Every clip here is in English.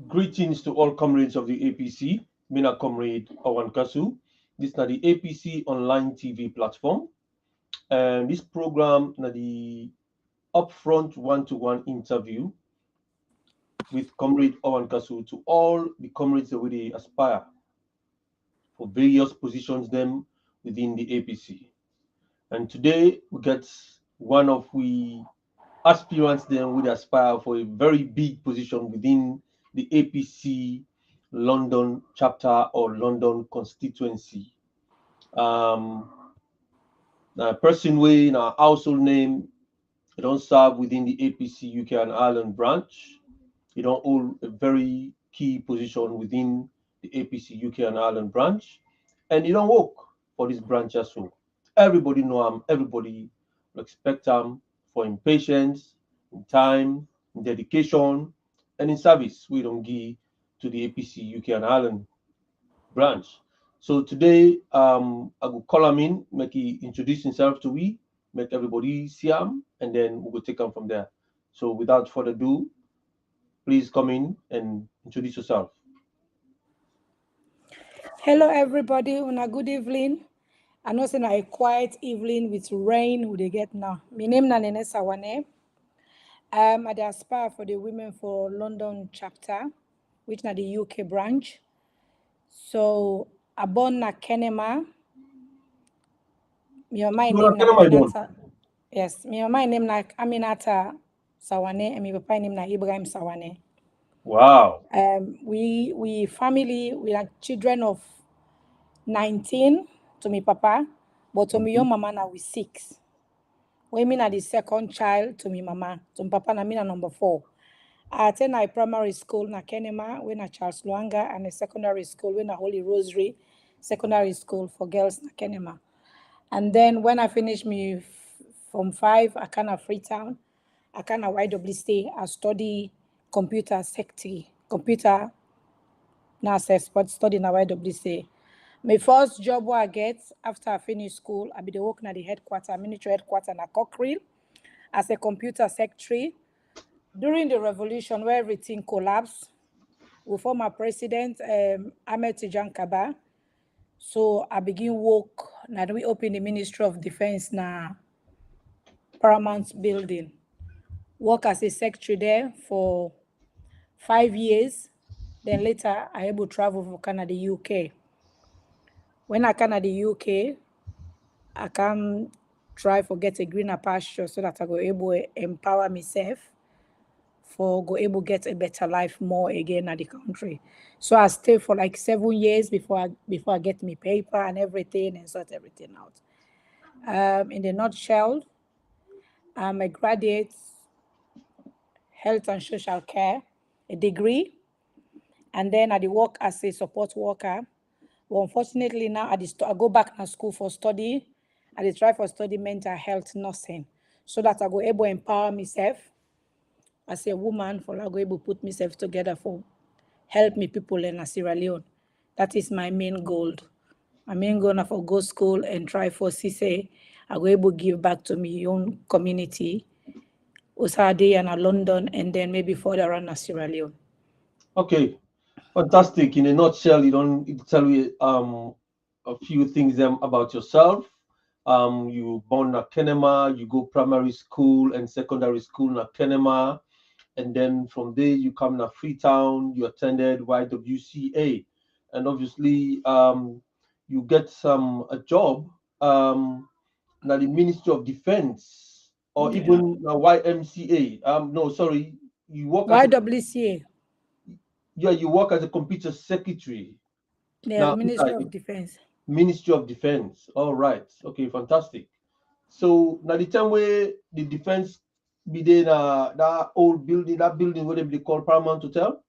Greetings to all comrades of the APC. Mina comrade OrWanKaSu. This is the APC online TV platform. And this program na the Upfront one-to-one interview with comrade OrWanKaSu to all the comrades that we aspire for various positions them within the APC. And today we get one of we aspirants then would aspire for a very big position within the APC London chapter or London constituency. A person with a household name, he don't serve within the APC UK and Ireland branch. He don't hold a very key position within the APC UK and Ireland branch, and he don't work for this branch as well. Everybody know him. Everybody respect him for his patience, in time, in dedication, and in service we don't give to the APC UK and Ireland branch. So today, I will call him in, make he introduce himself to we, make everybody see him, and then we will take him from there. So without further ado, please come in and introduce yourself. Hello, everybody. Una good evening. I know it's a quiet evening with rain. Who they get now? My name is Neneh Sawaneh. I dey aspire for the Women for London chapter, which is the UK branch. So I born na Kenema. My name na Aminata. Yes, my name na Aminata Sawaneh, and my papa name na Ibrahim Sawaneh. Wow. We family, we are children of 19 to my papa, but to me young mama now we 6. When me na the second child to me mama, to my papa na me na number 4. I attend a primary school na Kenema, when na Charles Luanga, and a secondary school when na Holy Rosary secondary school for girls na Kenema. And then when I finish me from 5, I kind of Freetown, I kind of YWC, I study computer secretary, computer nurses, but study na YWC. My first job what I get after I finish school, I be the work at the headquarters, military headquarters na Cochrane as a computer secretary. During the revolution where everything collapsed, we former president Ahmed Tijan Kaba. So I begin work, now we open the Ministry of Defense na Paramount building. Work as a secretary there for 5 years. Then later I able to travel for Canada, UK. When I come to the UK, I can try for get a greener pasture so that I go able to empower myself for go able get a better life more again at the country. So I stay for like 7 years before I get me paper and everything and sort everything out. In the nutshell, I'm a graduate health and social care, a degree, and then I work as a support worker. Well, unfortunately now I go back to school for study. I try for study mental health nursing so that I go able to empower myself as a woman for I go able to put myself together for help me people in Sierra Leone. That is my main goal. My main goal now for go school and try for say I go able to give back to my own community, Usade and London, and then maybe further around Sierra Leone. Okay, fantastic. In a nutshell, you tell me a few things about yourself. You born at Kenema, you go primary school and secondary school at Kenema, and then from there you come to Freetown. You attended YWCA, and obviously you get a job na the Ministry of Defense or even YMCA. No, sorry, you work as YWCA. you work as a computer secretary. Yeah, Ministry of Defense. Ministry of Defense. All right. Okay, fantastic. So now the time where the defense be there that old building, that building what they call Paramount Hotel?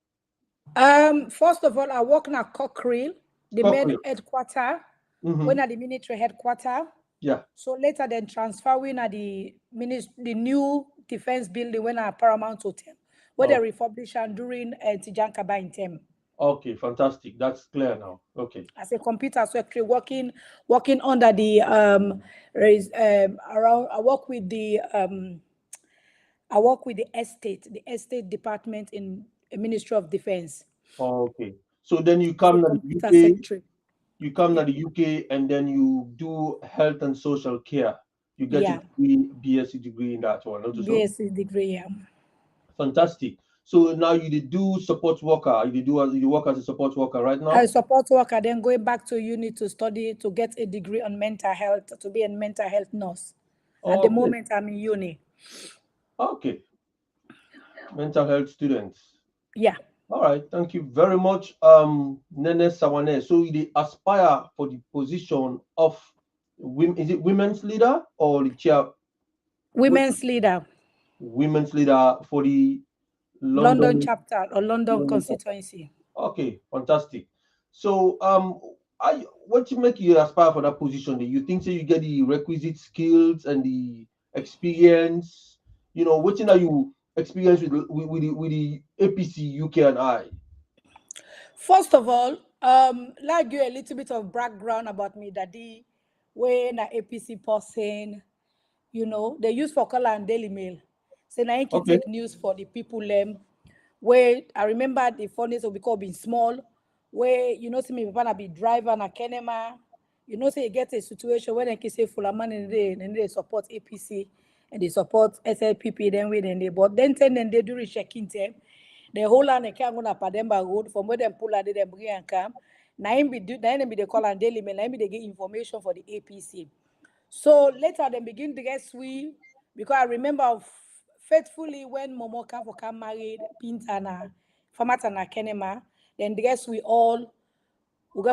First of all, I work at Cochrane, the main headquarters, when at the military headquarters. Yeah. So later then transfer we at the new defense building when at Paramount Hotel, where they refurbish and during Tijan Kaba in Tem. Okay, fantastic. That's clear now. Okay. As a computer secretary, working under the around. I work with the estate department in the Ministry of Defense. Okay. So then you So come to the computer UK, secretary. you come to Yeah. the UK, and then you do health and social care. You get a Yeah. degree, BSc degree in that one, not so? BSc degree. Yeah. Fantastic. So now you did do support worker. You work as a support worker right I now? support worker, then going back to uni to study to get a degree on mental health, to be a mental health nurse. At the Okay. moment, I'm in uni. Okay. Mental health students. Yeah. All right. Thank you very much, Neneh Sawaneh. So you aspire for the position of women, is it women's leader or the chair? Women's leader, Women's leader for the London London chapter or London London chapter. constituency. Okay, fantastic. So, what you make you aspire for that position? Do you think so? You get the requisite skills and the experience. What are you experience with the APC UK and I? First of all, like you a little bit of background about me, daddy, when a APC person, they use for color and Daily Mail. So now you can Okay. take news for the people where I remember the furnace will be called being small, where see me papa na be driver na kenema. Say you get a situation when they can say full man and they support APC and they support SLPP, then we then they but then they do rechecking them. The whole land they can't go na Pademba Road from where them pull out they bring and come. Now be they call and Daily Mail, now be they get information for the APC. So later they begin to get sweet because I remember faithfully when Momo come married Pintana, Famatana Kenema, then the guess we go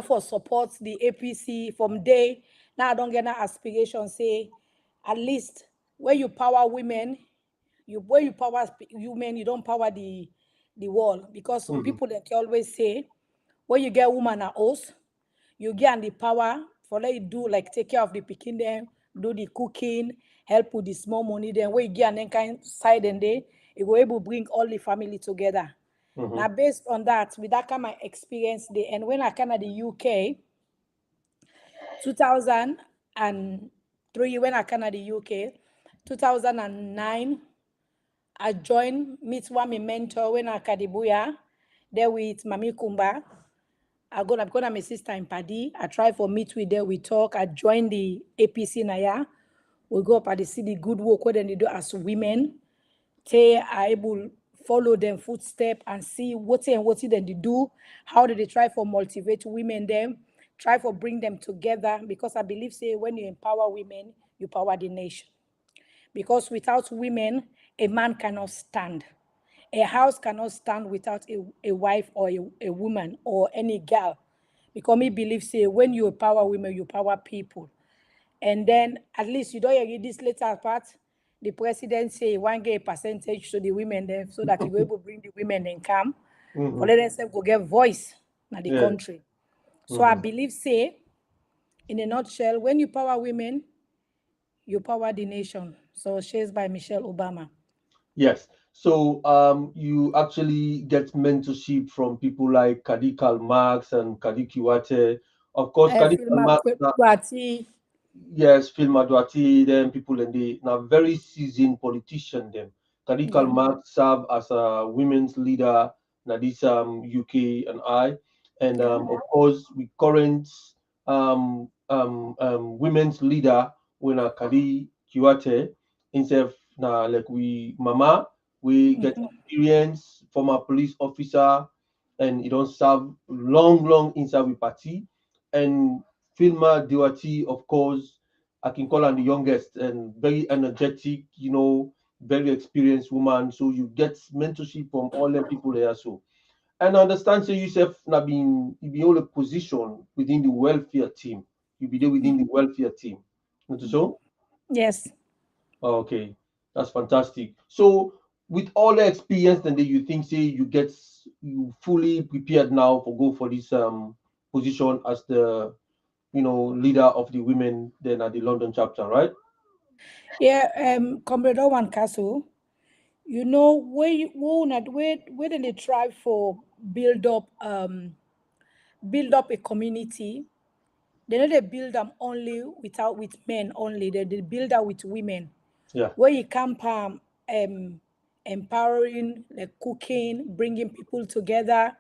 for support the APC from day. Now I don't get that aspiration, say at least where you power women, where you power women, you don't power the wall. Because some Mhm. people that always say when you get woman a host, you get the power for let you do like take care of the picking them, do the cooking, help with the small money. Then when you get an kind side and day, it will able bring all the family together. Now Mhm. based on that, with that kind of experience, day and when I came to the UK, 2003 when I came to the UK, 2009 I joined meet one my mentor when I Kadibuya, there with Mami Kumba. Because I'm a sister in Paddy. I try for meet with there, we talk. I joined the APC Naya. We go up at the city good work what they do as women. They are able follow them footstep and see what then they do, how do they try for motivate women them, try for bring them together because I believe say when you empower women, you power the nation. Because without women, a man cannot stand. A house cannot stand without a wife or a woman or any girl. Because me believe say when you empower women, you power people. And then at least you don't hear this later part. The president say he want get a percentage to the women there so that he will able to bring the women and come for Mhm. let themselves go get voice in the Yeah. country. So I Mhm. believe say in a nutshell, when you power women, you power the nation. So shares by Michelle Obama. Yes. So you actually get mentorship from people like Kadi Karl Marx and Kadi Kiwate. Of course, Kadi Karl Filma Marx. Kwati. Yes, Phil Madwati, them people and they now very seasoned politician them. Kadikal Yeah. Mark serve as a women's leader na this UK and I. And Yeah. of course we current women's leader when a Kadi Kiwate instead na like we mama we get Mhm. experience from a police officer and he don't serve long inside with party and Filma Diwati, of course, I can call her the youngest and very energetic, very experienced woman. So you get mentorship from all the people there. So and I understand so yourself now being you be all a position within the welfare team. You be there within the welfare team. Not so? Yes. Okay, that's fantastic. So with all the experience and then you think say you fully prepared now for go for this position as the leader of the women then at the London chapter, right? Yeah. Comrade OrWanKaSu. Where did they try for build up build up a community? They know they build them only without with men only. They build up with women. Yeah. Where you camp empowering, like cooking, bringing people together.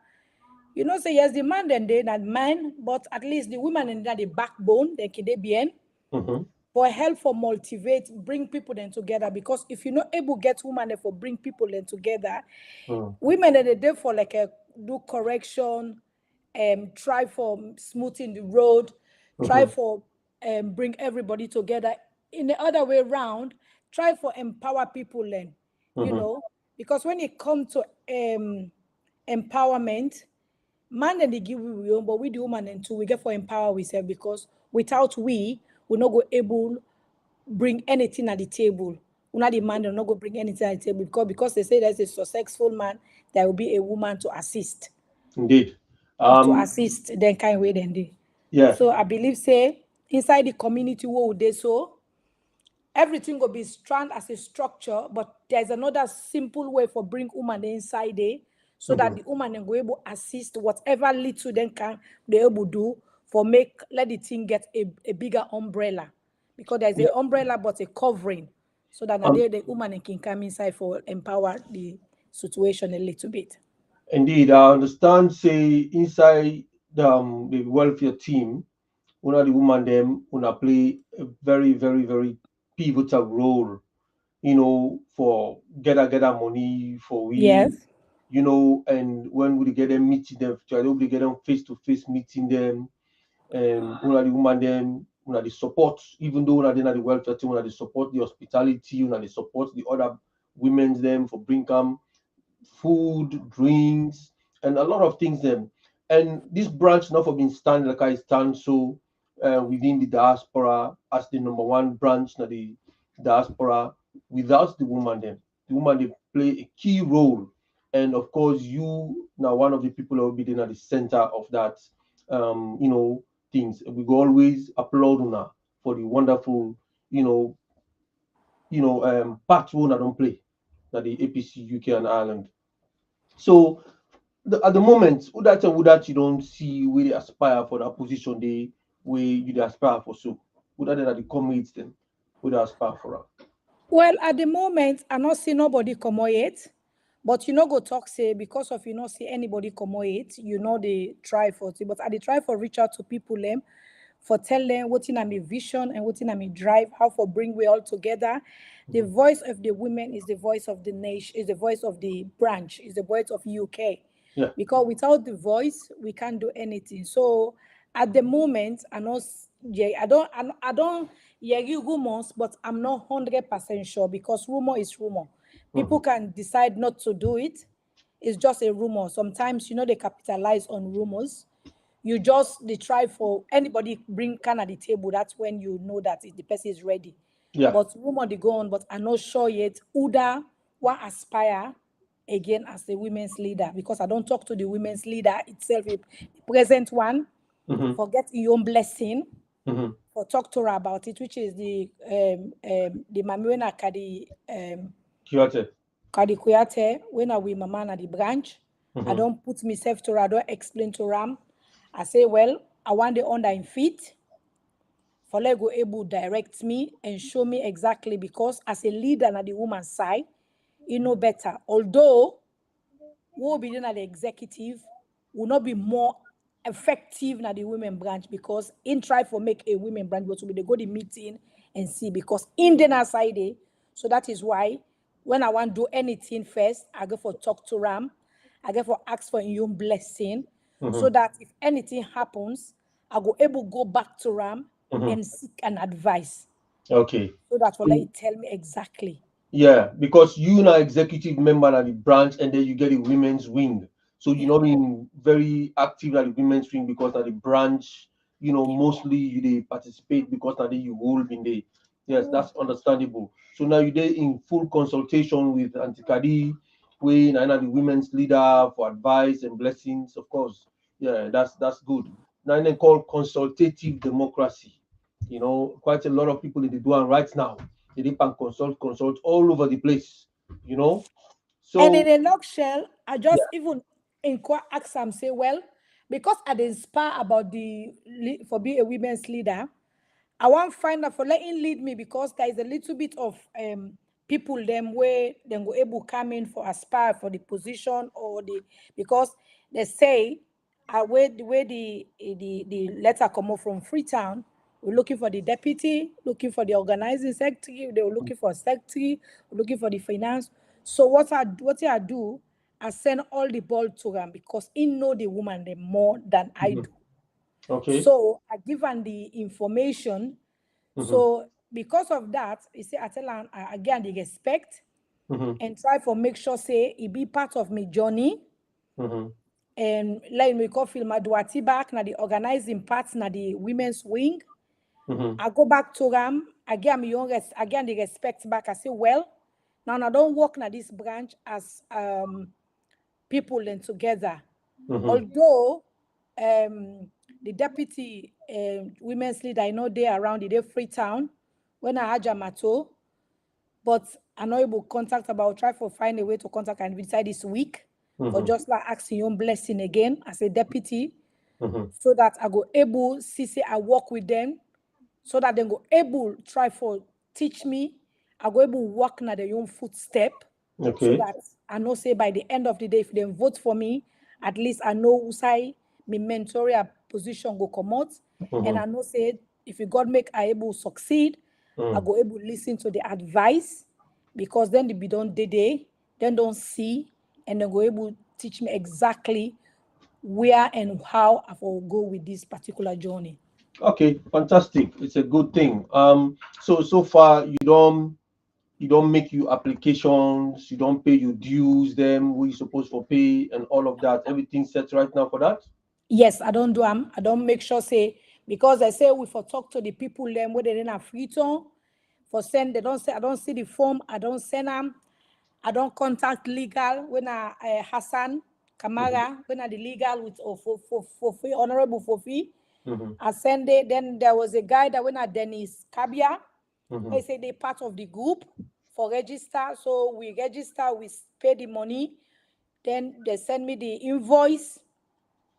Say yes, the man then they not man, but at least the women and that the backbone, they can they be Mm-hmm. for help, for motivate, bring people then together. Because if you're not able to get women then for bring people then together, Mm. women then they do for like a do correction, try for smoothing the road, try Mm-hmm. for bring everybody together. In the other way around, try for empower people then, you Mm-hmm. know, because when it comes to empowerment, man and they give we own, but we the woman and too we get for empower ourselves because without we not go able bring anything at the table. We not the man will not go bring anything at the table because they say there's a successful man, there will be a woman to assist. Indeed. To Um, assist then kind way then they. yeah. So I believe say inside the community what they so everything will be strand as a structure, but there's another simple way for bring woman inside there so that Mm-hmm. the woman can go able assist whatever little then can they able do for make let the thing get a bigger umbrella because there's Yeah. a umbrella but a covering so that now Um, there the woman can come inside for empower the situation a little bit. Indeed, I understand. Say inside the welfare team, one of the woman them wanna play a very, very, very pivotal role. For gather money for we. Yes. And when we get them meeting them, try to get them face to face meeting them. One of the woman them, one of the support. Even though one of the welfare team, one of the support the hospitality, one of the support the other women's them for bring them food, drinks, and a lot of things. And this branch not for being stand like I stand so within the diaspora as the number one branch na the diaspora. Without the woman, the woman they play a key role, and of course you now one of the people that will be there at the center of that. Things we go always applaud una for the wonderful you know part one I don't play that the APC UK and Ireland. So at the moment, would that you don't see where they aspire for that position they where you dey aspire for so. Would that the comrades then would they aspire for that? Well, at the moment, I not see nobody come yet. But go talk say because of you not see anybody come it, they try for it. But I dey try for reach out to people them for tell them what in my vision and what in my drive, how for bring we all together. The Mhm. voice of the women is the voice of the nation, is the voice of the branch, is the voice of UK. Yeah. Because without the voice, we can't do anything. So at the moment, yeah, I don't hear you rumors, but I'm not 100% sure because rumor is rumor. People Mhm. can decide not to do it. It's just a rumor. Sometimes they capitalize on rumors. You just they try for anybody bring can at the table. That's when you know that the person is ready. Yeah. But rumor they go on, but I'm not sure yet. Uda will aspire again as the women's leader because I don't talk to the women's leader itself, the present one. Mm-hmm. Forget your own blessing Mm-hmm. for talk to her about it, which is the Mamuena Kyoto. Kadi Kuyate, when I with mama at the branch. I Mm-hmm. don't put myself to her, I don't explain to Ram. I say, well, I want the under in feet for let go able direct me and show me exactly because as a leader on the woman's side, you know better. Although who will be doing at the executive will not be more effective than the women branch because in try for make a women branch, but to be they go the meeting and see because in the side so that is why when I want to do anything first, I go for talk to Ram, I go for ask for your blessing, so Mm-hmm. that if anything happens, I go able go back to Ram Mm-hmm. and seek an advice Okay. so that will let So you tell me exactly. yeah, because you now executive member at the branch and then you get a women's wing. So you Yeah, know being very active at the women's wing because at the branch, yeah. mostly you they participate because that you hold in there. Yes, that's understandable. So now you there in full consultation with Antikadi, Queen and the women's leader for advice and blessings, of course. Yeah, that's good. Now they call consultative democracy. Quite a lot of people in the doing right now they dip and consult all over the place, you know. And in So a nutshell, I yeah. just even inquire, ask them, say, well, because I dey inspire about for being a women's leader, I want find out for letting lead me because there is a little bit of people them where they go able come in for aspire for the position or the because they say where the letter come up from Freetown, we're looking for the deputy, looking for the organizing secretary, they were looking for a secretary, looking for the finance. So what I do, I send all the ball to them because he know the woman them more than I Mhm. do. Okay. So I give them the information. Mhm. So because of that, you see, I tell them again the respect Mhm. and try for make sure say it be part of my journey. Mhm. And like me call film Aduati back na the organizing part na the women's wing. Mhm. I go back to them, again me own again the respect back. I say, well, now I don't work na this branch as people then together. Mhm. Although the deputy women's leader I know they around the day Freetown when I had Jamato, but I'm not able to contact about try for find a way to contact and decide this week for Mhm. just like asking your blessing again as a deputy Mhm. so that I go able see say I work with them so that they go able try for teach me. I go able work na their own footstep so Okay. that I know say by the end of the day, if they vote for me, at least I know who say my mentorial position go come out. And Mhm. I know say if you God make I able succeed, I Mm. go able listen to the advice because then they be done day, then don't see, and they go able teach me exactly where and how I will go with this particular journey. Okay, fantastic. It's a good thing. So far you don't make you applications, you don't pay your dues, them we supposed for pay and all of that. Everything set right now for that. Yes, I don't do them. I don't make sure say because I say we for talk to the people them where they didn't have free tone for send they don't say I don't see the form, I don't send them, I don't contact legal when I Hassan Mhm. Kamara when I the legal with for free honorable for fee. Mhm. I send it. Then there was a guy that when I Dennis Kabia, Mhm. they say they part of the group for register. So we register, we pay the money. Then they send me the invoice.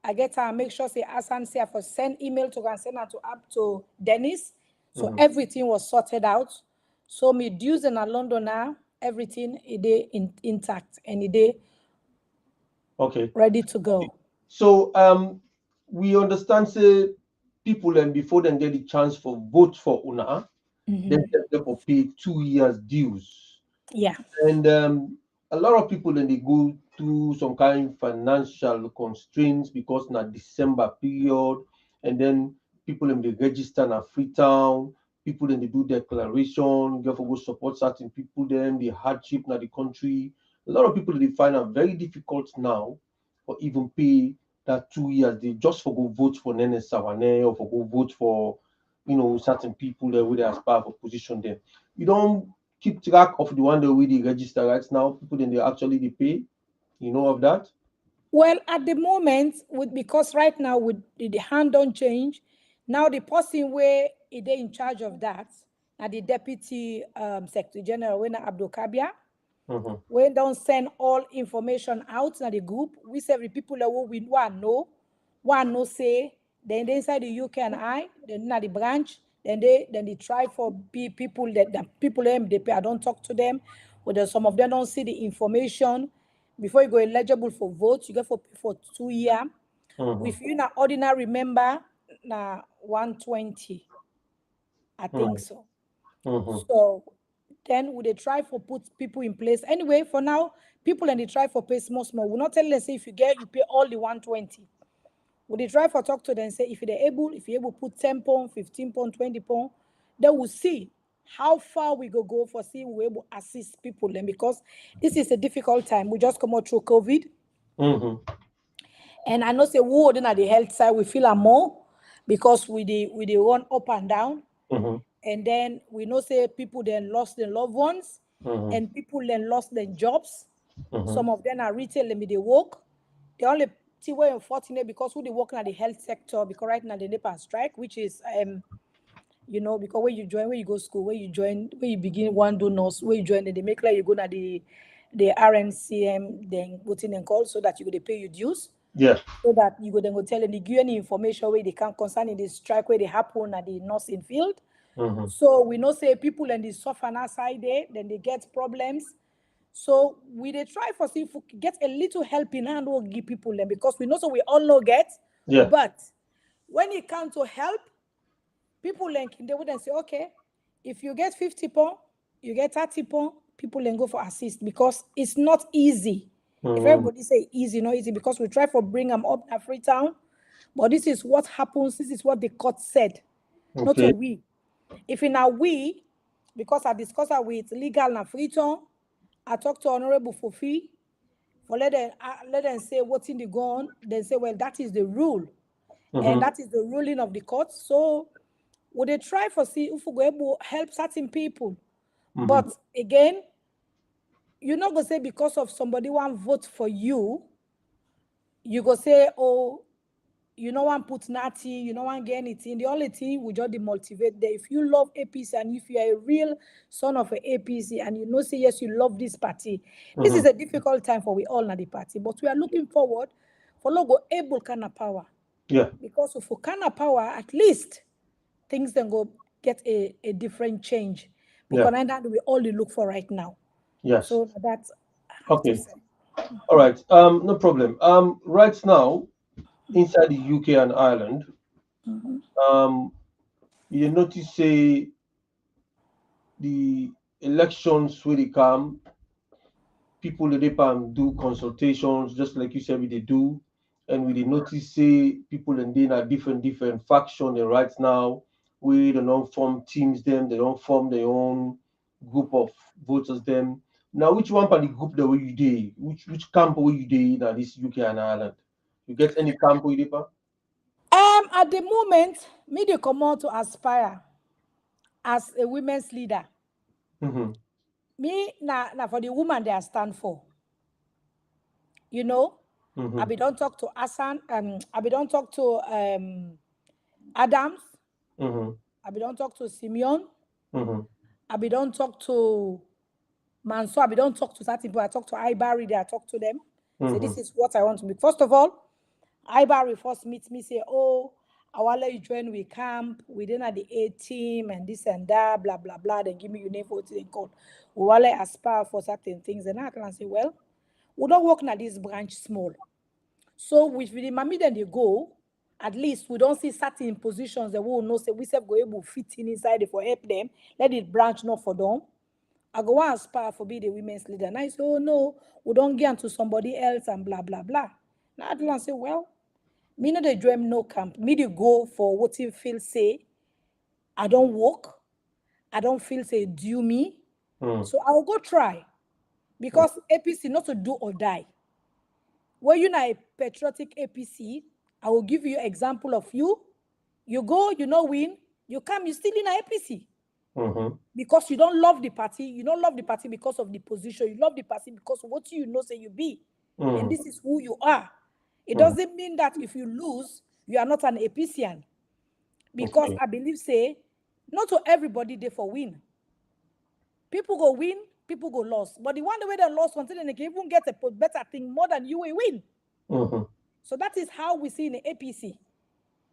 I get her make sure say Asan say I for send email to her and send her to up to Dennis. So Mhm. everything was sorted out. So me dues in a London now, everything is intact and it is Okay. ready to go. So we understand say people and before they get the chance for vote for una, then Mhm. they for pay 2 years dues. Yeah. And a lot of people then they go through some kind financial constraints because na December period, and then people in the register na Freetown, people then they do declaration, get for go support certain people, then the hardship na the country. A lot of people they find it very difficult now or even pay that 2 years. They just for go vote for Neneh Sawaneh or for go vote for certain people there where they aspire for position there. You don't keep track of the one that we dey register right now. People then they actually they pay. You know of that? Well, at the moment, with because right now with the hand don't change, now the person where is they in charge of that, now the deputy secretary general when Abdul Kabia, Mm-hmm. we don't send all information out na the group. We say the people that we one know say, then they inside the UK and I, then na the branch, then they try for people that the people them they pay. I don't talk to them. Whether some of them don't see the information before you go eligible for vote, you go for 2 years. Mm-hmm. If you na ordinary member, na 120, I think so. Mm-hmm. So then would they try for put people in place? Anyway, for now, people and they try for pay small small. We're not telling them say if you get you pay all the 120. Would they try for talk to them say if you're able to put 10 pound, 15 pound, 20 pound, they will see how far we go for see we're able to assist people then because this is a difficult time. We just come out through COVID. Mm-hmm. And I know say who then at the health side we feel a more because we run up and down. Mm-hmm. And then we know say people then lost their loved ones Mm-hmm. and people then lost their jobs. Mm-hmm. Some of them are retail and they work. The only thing we're unfortunate because who they work in the health sector because right now the NEPA strike, which is because when you go school, when you begin one do nurse, when you join, then they make like you go na the RNCM, then go in and call so that you go they pay your dues. Yeah. So that you go then go tell them they give any information where they can concerning the strike where they happen at the nursing field. Mm-hmm. So we know say people and the suffer on our side there, then they get problems. So we they try for see if we get a little help in hand will give people them because we know so we all know get Yeah. But when it comes to help, people like they wouldn't say, okay, if you get 50 pounds, you get 30 pounds, people then go for assist because it's not easy. If Mm-hmm. everybody say easy, not easy, because we try for bring them up in Freetown, but this is what happens. This is what the court said, not a Okay. we. If in a we, because I discuss it with legal na Freetown, I talk to Honorable Fofi, for let them say what's in the gun. Then say, well, that is the rule, and Mm-hmm. that is the ruling of the court. So would they try for see if we go able help certain people? Mm-hmm. But again, you're not gonna say because of somebody want vote for you, you go say, oh, you know one put natty, you know one get anything. The only thing we just demotivate there. If you love APC and if you are a real son of an APC and you know say yes, you love this party, this Mm-hmm. is a difficult time for we all in the party. But we are looking forward for logo able kind of power. Yeah. Because if we kind of power, at least things then go get a different change. Yeah. Because that we all look for right now. Yes. So that's I have to Okay. say. All right. No problem. Right now, inside the UK and Ireland, Mhm. um, you notice say the elections where they come, people they do consultations, just like you said, we they do, and we they notice say people and then are different faction. And right now, we don't form teams. Them they don't form their own group of voters. Them now, which one part the group that where you day? Which camp where you day now? This UK and Ireland. You get any camp where you dey, pa? At the moment, me they come out to aspire as a women's leader. Mm-hmm. Me na for the woman they I stand for. You know, I Mm-hmm. be don't talk to Hassan, I be don't talk to Adams, Mm-hmm. I be don't talk to Simeon, Mm-hmm. I be don't talk to Manso, I be don't talk to certain people. I talk to Ibari, I talk to them. Say Mm-hmm. this is what I want to be. First of all, Ibari first meet me, say, oh, I want let you join we camp, we didn't have the A team and this and that, blah blah blah. Then give me your name for what they call. We want to aspire for certain things. And I can say, well, we don't work na this branch small. So with the mommy then they go, at least we don't see certain positions that we will know say we self go able to fit in inside it for help them. Let it branch not for them. I go and aspire for be the women's leader. And I say, oh no, we don't get into somebody else and blah blah blah. Now I don't say, well, me no they dream no camp. Me they go for what you feel say. I don't work. I don't feel say due me. Mm-hmm. So I'll go try. Because APC not to do or die. When you're not a patriotic APC, I will give you example of you. You go, you know win, you come, you still in a APC. Mm-hmm. Because you don't love the party. You don't love the party because of the position. You love the party because of what you know say you be. And Mm-hmm. this is who you are. It doesn't mean that if you lose, you are not an APCian. Because Okay. I believe, say, not to everybody they for win. People go win, people go lost. But the one way they lost until they can even get a better thing more than you will win. Mm-hmm. So that is how we see in the APC.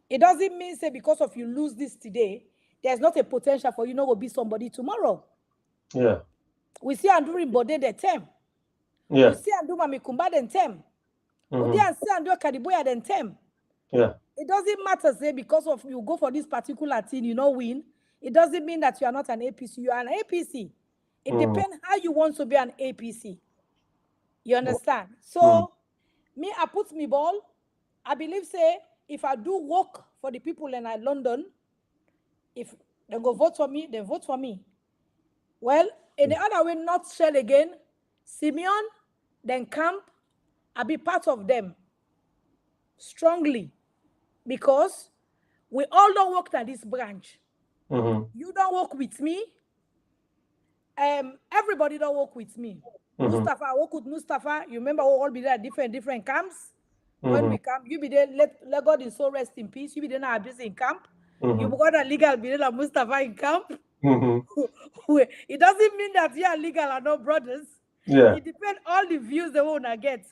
It doesn't mean, say, because of you lose this today, there's not a potential for you not to be somebody tomorrow. Yeah. We see Andrew Bode the term. We Yeah. see Andrew Mamikumba the term. We Mm-hmm. see Andrew Kadiboya the term. Yeah. It doesn't matter, say, because of you go for this particular team, you know, win. It doesn't mean that you are not an APC. You are an APC. It Mm-hmm. depends how you want to be an APC. You understand? Mm-hmm. So, me, I put me ball. I believe, say, if I do work for the people in London, if they go vote for me, they vote for me. Well, in the other way, not shell again, Simeon, then Camp, I be part of them strongly because we all don't work at this branch. Mm-hmm. You don't work with me. Everybody don't work with me. Mm-hmm. Mustafa, I work with Mustafa. You remember we all be there at different camps. When Mm-hmm. we camp, you be there, let God in soul rest in peace. You be there now busy in camp. You Mm-hmm. got a legal be there like Mustafa in camp. Mm-hmm. It doesn't mean that you are legal and no brothers. Yeah. It depends all the views the one I get.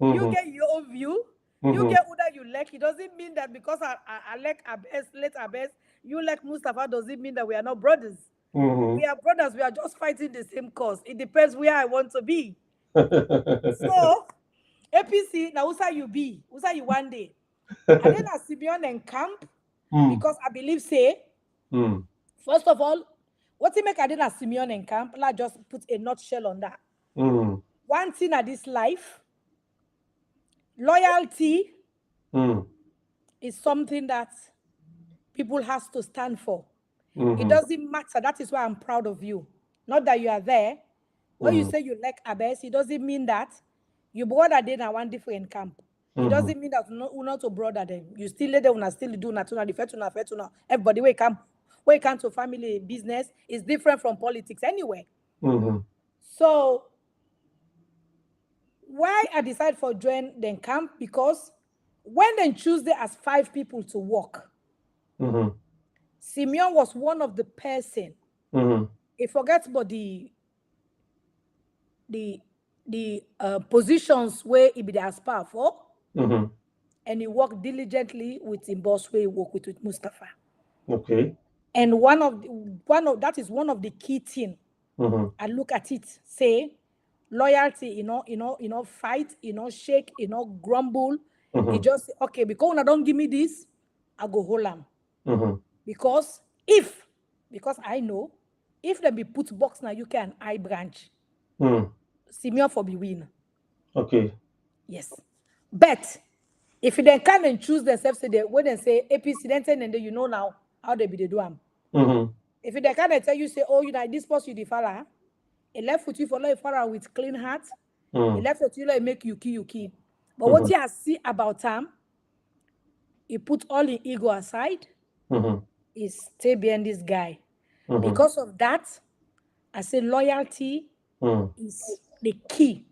You Mm-hmm. get your own view. You Mm-hmm. get who that you like. It doesn't mean that because I like Abes, let Abes, you like Mustafa, doesn't mean that we are not brothers. Mm-hmm. We are brothers. We are just fighting the same cause. It depends where I want to be. So, APC, now who's you be? Who's you one day? I didn't Simeon and camp because I believe say, first of all, what you make I didn't Simeon and camp, let's just put a nutshell on that. One thing at this life, loyalty is something that people has to stand for. It doesn't matter. That is why I'm proud of you. Not that you are there. When you say you like Abes, it doesn't mean that you brother them in one different camp. It doesn't mean that you not to brother them. You still let them still do natuna, the fetuna. Everybody where come to family business is different from politics anyway. So why I decide for join the camp, because when they choose there as 5 people to work, Simeon was one of the person. He forgets about the positions where he be the aspire for, and he worked diligently with him boss where he work with Mustafa. Okay. And that is one of the key thing. I look at it, say loyalty, fight, shake, grumble. He just say, okay, because when I don't give me this, I go hold on. Because I know if they be put box now, you can I branch. Simeon for be win. Okay. Yes. But if they come and choose themselves, when they say APC, then you know now how they be they do them. If they come and tell you, say, oh, you know, this post you the fella, a left foot you follow a fella with clean heart, a left foot you like make you key. But what you see about him, he put all the ego aside, is stay behind this guy. Because of that, I say loyalty is the key.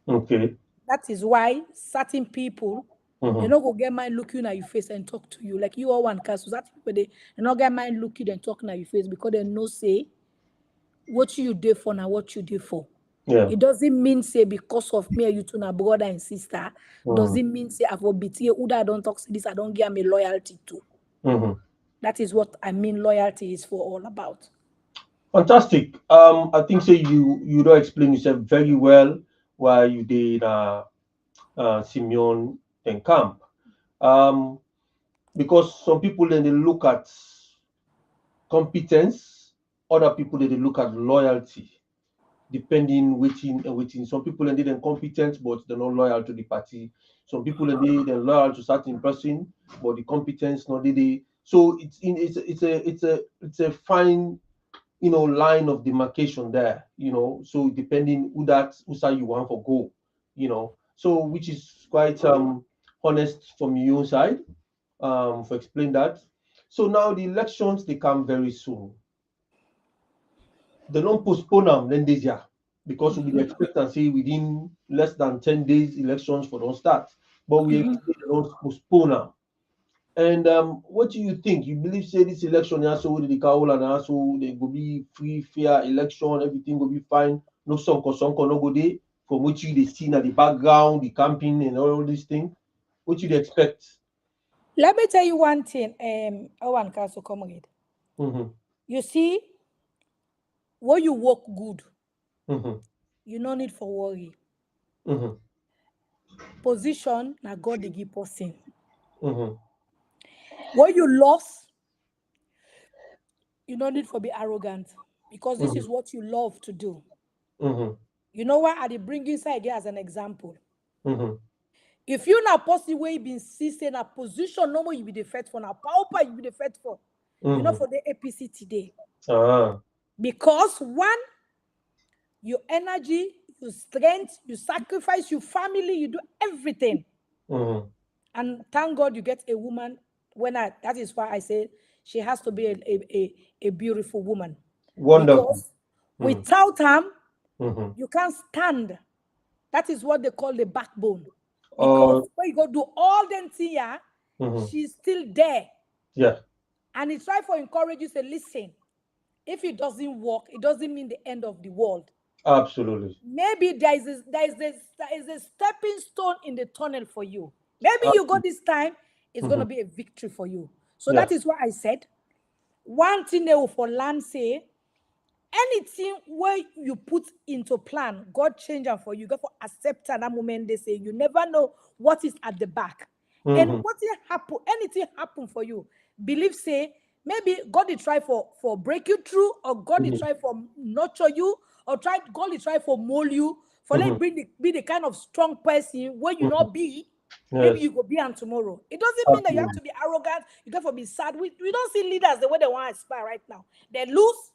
Okay. That is why certain people, they not go get mind looking at your face and talk to you. Like you OrWanKaSu, that people they not get mind looking and talking at your face because they know say what you do for now, what you do for. Yeah. It doesn't mean say because of me or you two na brother and sister. Doesn't mean say I've obeyed who I don't talk to this, I don't give me loyalty to. That is what I mean loyalty is for all about. Fantastic. I think say you don't explain yourself very well why you did Simeon and camp. Because some people then they look at competence, other people they look at loyalty, depending within. Some people and they're competent, but they're not loyal to the party. Some people and they're loyal to certain person, but the competence not they. So it's a fine line of demarcation there. So depending who side you want for go. So which is quite honest from your side for explain that. So now the elections they come very soon. They don't postpone them then this year because we expect and say within less than 10 days elections for don't start. But we expect they don't postpone them. And what do you think? You believe say this election also the Kaola and also they go be free, fair election, everything will be fine. No sonko no go there from which you they see at the background, the camping and all these things. What you expect? Let me tell you one thing, OrWanKaSu comrade. You see, when you work good, you no need for worry. Position na God dey give person. When you lost, you no need for be arrogant because this is what you love to do. You know why I dey bring inside here as an example. If you na person where you been see say na position no more you be the fight for, na power you be the fight for. You know for the APC today. Because one, your energy, your strength, you sacrifice your family, you do everything. And thank God you get a woman. That is why I say she has to be a beautiful woman. Wonderful. Because without her, you can't stand. That is what they call the backbone. Because when you go do all them things, she's still there. Yeah. And it's try for encourage you, say, listen, if it doesn't work, it doesn't mean the end of the world. Absolutely. Maybe there is a stepping stone in the tunnel for you. Maybe you go this time, it's going to be a victory for you. So that is why I said, one thing they will for land say, anything where you put into plan, God change them for you. You got to accept at that moment. They say, you never know what is at the back. And what happen, anything happen for you, believe say, maybe God will try for break you through, or God will try for nurture you, or God will try for mold you, for let be the kind of strong person where you not be. Maybe Yes. you go be on tomorrow. It doesn't mean that you have to be arrogant. You got to be sad. We don't see leaders the way they want to aspire right now. They lose,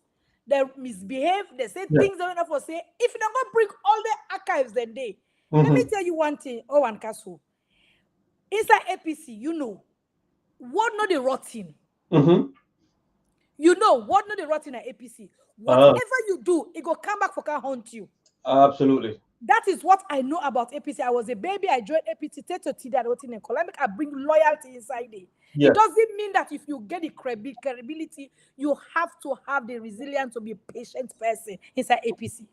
they misbehave, they say Yeah. things they don't know say. If you don't go bring all the archives then they, let me tell you one thing, OrWanKaSu. Inside APC, you know, what not the rotten. You know what not the rotten at APC. Whatever you do, it go come back for can haunt you. Absolutely. That is what I know about APC. I was a baby. I joined APC. I bring loyalty inside it. Yes. It doesn't mean that if you get the credibility, you have to have the resilience to be a patient person inside APC.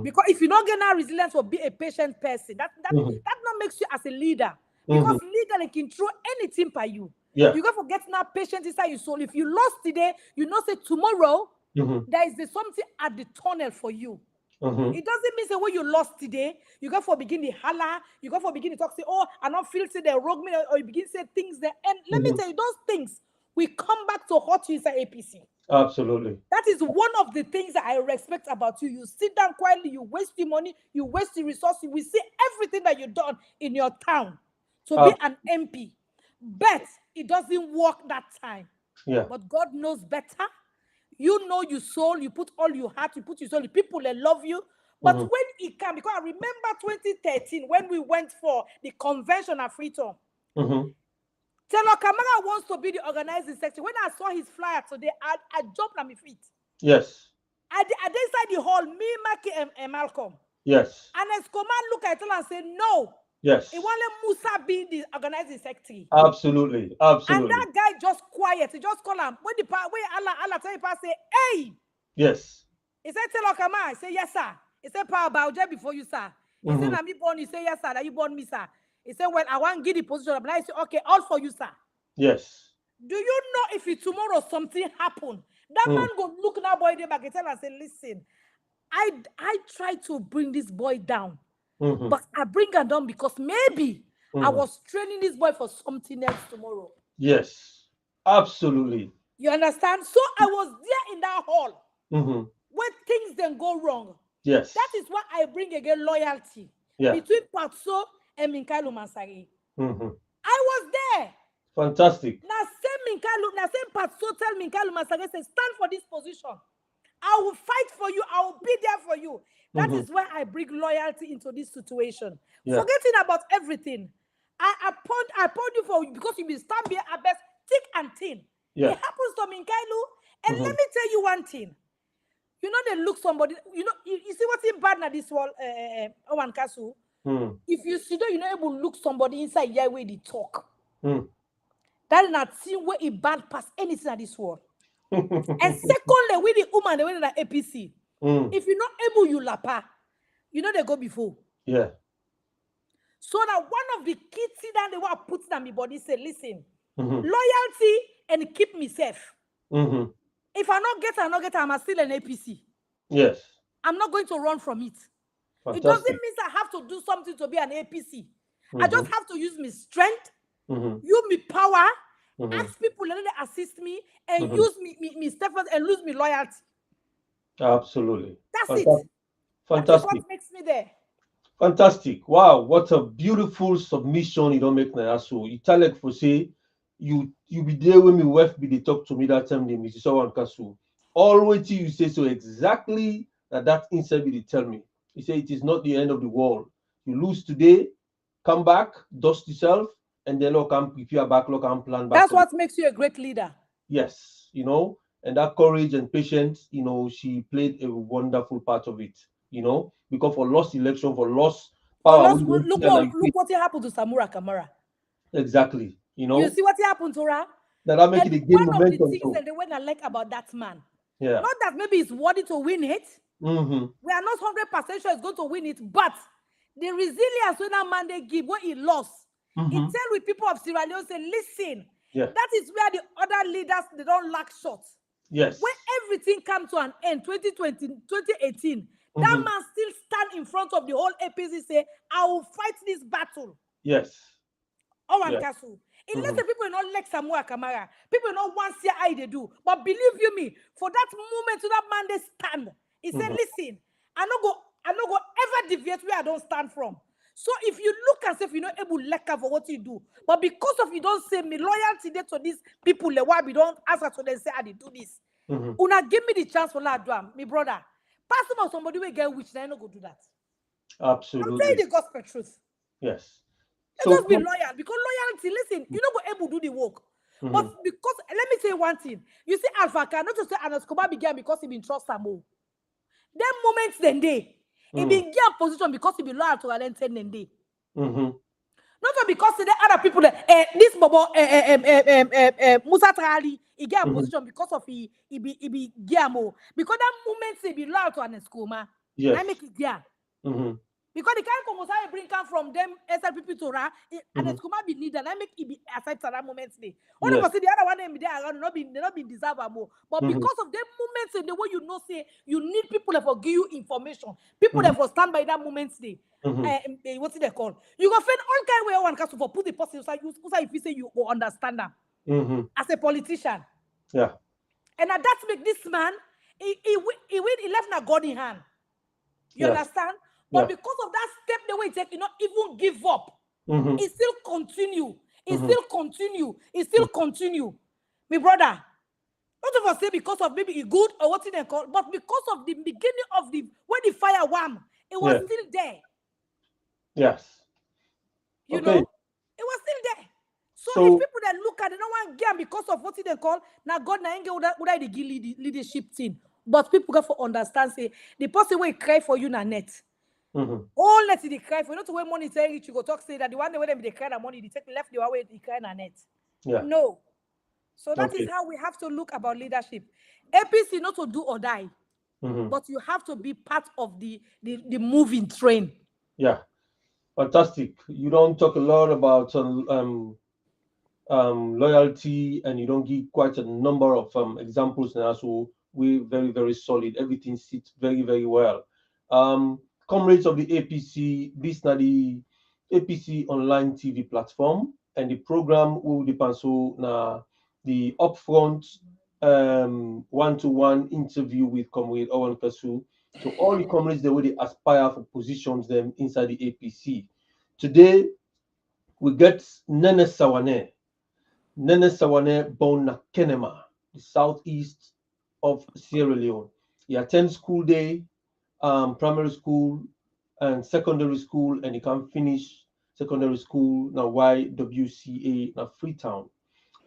Because if you don't get that resilience to be a patient person, that not makes you as a leader. Because leader they can throw anything by you. Yeah. You got to get now patience inside your soul. If you lost today, you know say tomorrow there is something at the tunnel for you. It doesn't mean say when you lost today, you go for begin the holler, you go for begin to talk, say, oh, I don't feel say they rogue me, or you begin to say things there. And let me tell you, those things will come back to hurt you inside APC. Absolutely. That is one of the things that I respect about you. You sit down quietly, you waste your money, you waste the resources. We see everything that you've done in your town to be an MP. But it doesn't work that time. Yeah. But God knows better. You know your soul, you put all your heart, you put your soul, the people that love you. But when it came, because I remember 2013 when we went for the convention at Freetown. Taylor Kamara wants to be the organizing secretary. When I saw his flyer today, I jumped on my feet. Yes. I inside the hall, me, Maki, and Malcolm. Yes. And as Command look at it and say, no. Yes. He want let Musa be the organizing secretary. Absolutely. Absolutely. And that guy just quiet. He just call him. When Allah tell him, say, hey. Yes. He said, Taylor Kamara. I say, yes, sir. He said, Power Bauja before you, sir. He said, I'm born. He said, yes, sir. That you born me, sir. He said, well, I want to give the position. But I said, okay, all for you, sir. Yes. Do you know if tomorrow something happen, that man go look that boy there back and tell and say, listen, I try to bring this boy down, but I bring him down because maybe I was training this boy for something else tomorrow. Yes. Absolutely. You understand? So I was there in that hall where things then go wrong. Yes. That is why I bring again loyalty between Patso and Minkailu Mansari. I was there. Fantastic. Now same Patso tell Minkailu Mansari, say, stand for this position. I will fight for you. I will be there for you. That is why I bring loyalty into this situation. Yeah. Forgetting about everything. I poured you for because you will stand here at best thick and thin. Yeah. It happens to Minkailu. And let me tell you one thing. You know, they look somebody, you know, you see what's in bad now this world, OrWanKaSu. If you see that you're not able to look somebody inside your way they talk. That is not see where it bad past anything at this world. And secondly, with the woman, the way that APC, if you're not able, you lapa, you know they go before. Yeah. So now one of the kids see that they want to put in my body, say, listen, loyalty and keep me safe. If I not get, I'm still an APC. Yes. I'm not going to run from it. Fantastic. It doesn't mean I have to do something to be an APC. I just have to use my strength, use my power, ask people to assist me, and use me steadfast and lose my loyalty. Absolutely. That's it. Fantastic. That's what makes me there. Fantastic. Wow, what a beautiful submission you don't make now. So you tell like for say you be there when me wife be they talk to me that time they Mrs. OrWanKaSu. Always you say so exactly that inside be they tell me. He say it is not the end of the world. You lose today, come back, dust yourself, and then look and prepare backlog and plan back. That's what makes you a great leader. Yes, you know, and that courage and patience, you know, she played a wonderful part of it, you know, because for lost election, for lost power. Look what happened to Samura Kamara. Exactly, you know. You see what happened to her? That make it a game one of the things that I like about that man, not that maybe it's worthy to win it. We are not 100% sure it's going to win it, but the resilience when that man they give, what he lost, he tell with people of Sierra Leone, say, listen, that is where the other leaders, they don't lack shots. Yes. When everything comes to an end, 2018, that man still stand in front of the whole APC, say, I will fight this battle. Yes. OrWanKaSu. Unless the people not like Samuel Kamara, people not want to see how they do. But believe you me, for that moment to that man they stand, he said, listen, I no go ever deviate where I don't stand from. So if you look as if you're not able to let for what you do, but because of you don't say me loyalty there to these people, why we don't answer to them say I did do this. Una give me the chance for that drum, me brother. Pass them on somebody will get which I no go do that. Absolutely. I'm telling you the gospel truth. Yes. So just be loyal, because loyalty, listen, you're not going able to do the work. But because, let me say one thing. You see, Alpha can not just say Anaskoba began because he been trust some more. Them moments then day, he been given position because he be loyal to Alenten then day. Not because the other people, this Bobo, Musa Trali, he get a position because of he be Giamo. Because that moment he be loyal to Anaskoma. Yes. I make it yeah. Because the kind of Mosai bring come from them SLPP to Ra, and it's come be needed. I make it be aside to that moment today. All of us the other one they are not been deserve more. But because of them moments in the way you know say you need people that will give you information, people that will stand by that moment today. What's it they call? You go find all kind where one can for put the person if you say you will understand them as a politician. Yeah. And that make this man he left na God in hand. You understand? But because of that step the way he take, not even give up. He still continue. He still continue. He still continue. My brother, not of us say because of maybe he good or what's it they call, but because of the beginning of the when the fire wham, it was still there. Yes. You know, it was still there. So if people that look at it, no one get because of what they call now God now ain't would they give leadership team. But people got to understand say the person will cry for you na net. All net they cry for you. Not to where money say you go talk say that the one way they cry the money they take left the way they cry na net. No. So that is how we have to look about leadership. APC not to do or die, but you have to be part of the moving train. Yeah, fantastic. You don't talk a lot about loyalty, and you don't give quite a number of examples now. So we're very, very solid. Everything sits very, very well. Comrades of the APC, this is the APC online TV platform, and the program will depend so now the upfront one-to-one interview with comrade OrWanKaSu. So all the comrades they will aspire for positions them inside the APC. Today we get Neneh Sawaneh. Neneh Sawaneh born in Kenema, the southeast of Sierra Leone. He attends school day, primary school and secondary school, and he can finish secondary school now YWCA now Freetown.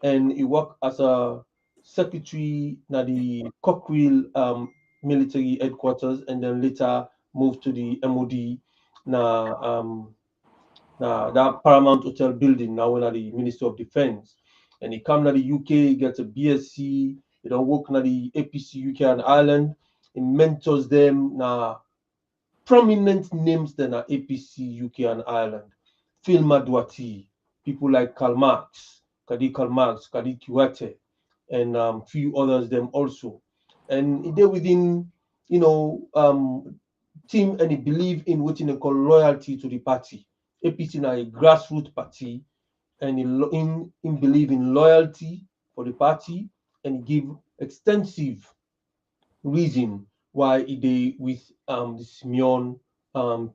And he worked as a secretary na the Cockrell military headquarters, and then later moved to the MOD na that Paramount Hotel building now at the Ministry of Defense. And he come to the UK, gets a BSc, he don't work na the APC UK and Ireland. He mentors them na prominent names then at APC UK and Ireland. Phil Madwati, people like Karl Marx, Kadi Kiwate, and few others them also. And they within, team, and he believe in what they call loyalty to the party. APC now a grassroots party, and he believe in loyalty for the party, and he give extensive reason why he did with the Simeon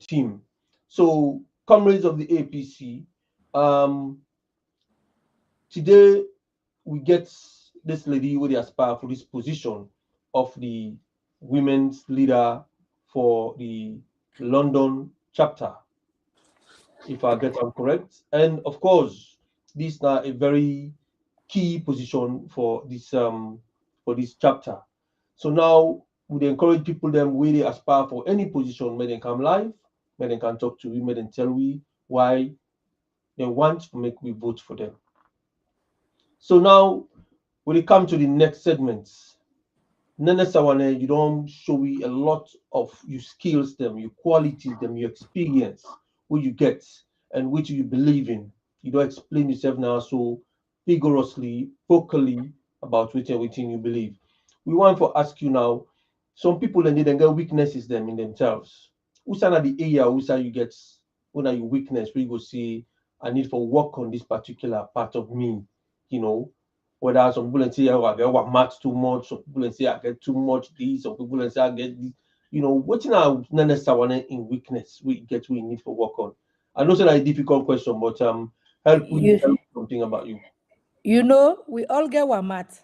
team. So, comrades of the APC, today we get this lady who they aspire for this position of the women's leader for the London chapter, if I get them correct. And of course, this is now a very key position for this chapter. So now we encourage people them where they aspire for any position, may they come live, may they can talk to we, may they tell we why they want to make we vote for them. So now when it comes to the next segments, Neneh Sawaneh, you don't show me a lot of your skills, them, your qualities, them, your experience, what you get and which you believe in. You don't explain yourself now so vigorously, vocally about which everything you believe. We want to ask you now, some people and they get weaknesses them in themselves. Who's the area who's you get when are your weakness where you go see I need for work on this particular part of me, you know. Whether some people say, oh, I get what maths too much, some people say I get too much this, some people say I get this, you know, what's now Neneh Sawaneh in weakness we need for work on. I know it's a difficult question, but help me You, tell something about you. you know, we all get one math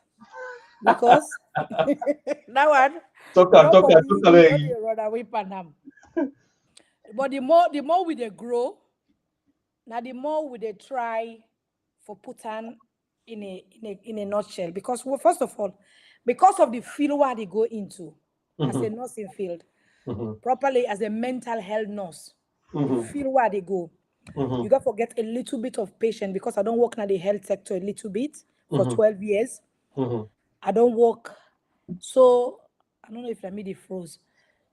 because that one, nobody Talk not dey run away from them. But the more we they grow, now the more we they try for put on in a nutshell. Because well, first of all, because of the field where they go into as a nursing field, properly as a mental health nurse, the field where they go, you got to forget a little bit of patient because I don't work in the health sector a little bit for 12 years. I don't work, so I don't know if I made it froze.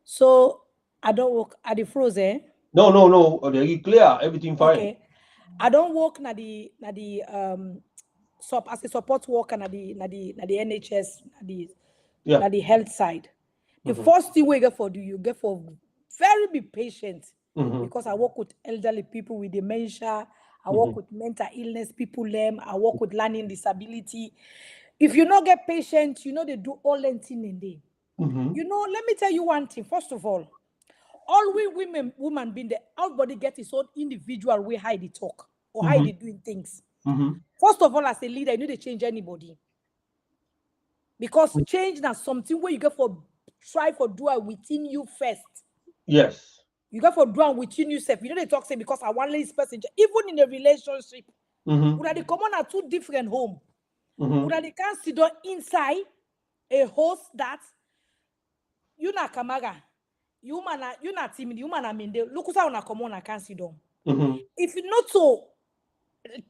So I don't work at the froze, eh? No, no, no. Oh, you clear. Everything fine. Okay. I don't work na the as a support worker na the NHS Yeah. na the health side. The first thing we get for do you get for very be patient because I work with elderly people with dementia. I work with mental illness people them. I work with learning disability. If you not get patient, you know they do all thing in there. You know, let me tell you one thing. First of all we women being there, everybody get his own individual way how they talk or how they doing things. First of all, as a leader, you need to change anybody. Because change is something where you get for try for do it within you first. Yes. You got for do it within yourself. You know they talk say because I want this person, even in a relationship, would they come on at two different home. Would they can't sit down inside a host that you na kamaga. You not timid, you man I mean look who's on a common I can't sit down. If you not so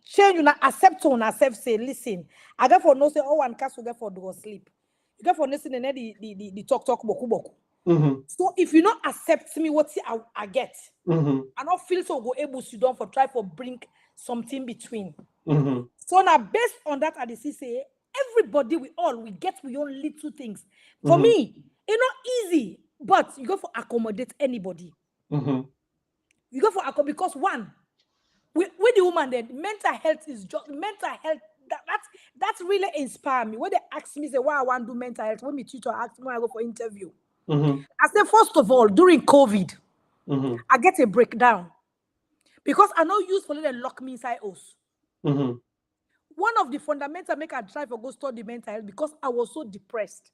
change you not accept on accept say listen, I got for no say OrWanKaSu get for do sleep. You get for listen and the talk boku boku. So if you not accept me what I get, I not feel so go able to down for try for bring something between. So now based on that I say everybody we get we own little things. For me, it's not easy, but you go for accommodate anybody. You go for accommodate because one, with the woman then mental health is just mental health that's really inspire me. When they ask me say why I want to do mental health, when me tutor ask me when I go for interview, I say first of all during COVID, I get a breakdown because I know use for them lock me inside house. One of the fundamental make I try for go study mental health because I was so depressed.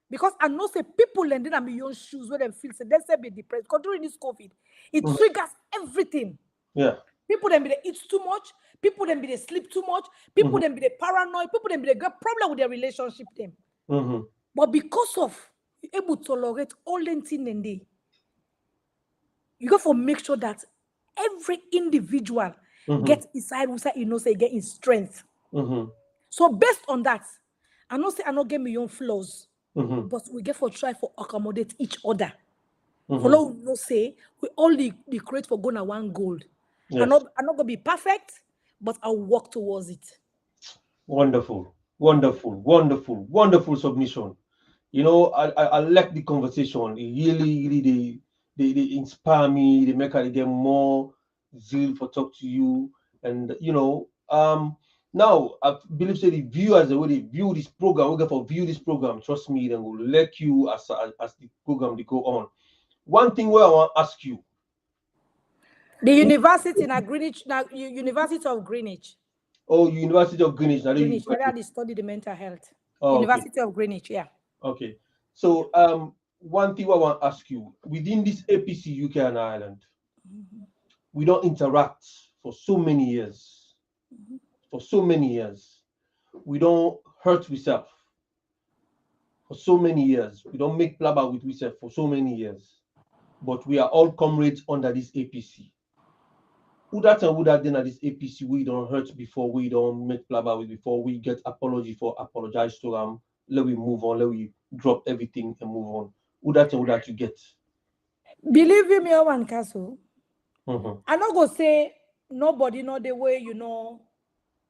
Because I know say people landing on my own shoes where they feel say they say be depressed. Because during this COVID, it triggers everything. Yeah. People then be they eat too much, people then be they sleep too much, people then be they paranoid, people then be they get problem with their relationship them. But because of you able to tolerate all the things in there, you got to make sure that every individual gets inside who say you know say get in strength. So based on that, I know say I not get my own flaws, but we get for try for accommodate each other. Follow no say we all the create for going one goal. Yes. I'm not gonna be perfect, but I'll work towards it. Wonderful, wonderful, wonderful, wonderful submission. You know, I like the conversation. It really they inspire me. They make I get more zeal for talk to you. And you know, now I believe say the viewers the way they view this program, we get for view this program. Trust me, then will let you as the program they go on. One thing where I want to ask you. The university in Greenwich, University of Greenwich. Oh, University of Greenwich. Greenwich, where they study the mental health. Oh, University of Greenwich, yeah. Okay. So one thing I want to ask you, within this APC UK and Ireland, we don't interact for so many years. For so many years. We don't hurt ourselves for so many years. We don't make blabber with ourselves for so many years. But we are all comrades under this APC. Who that and who that then at this APC we don't hurt before, we don't make blabber with before, we get apology for apologize to them. Let we move on, let we drop everything and move on. Who that and who that you get? Believe me, OrWanKaSu. I not go say nobody know the way you know.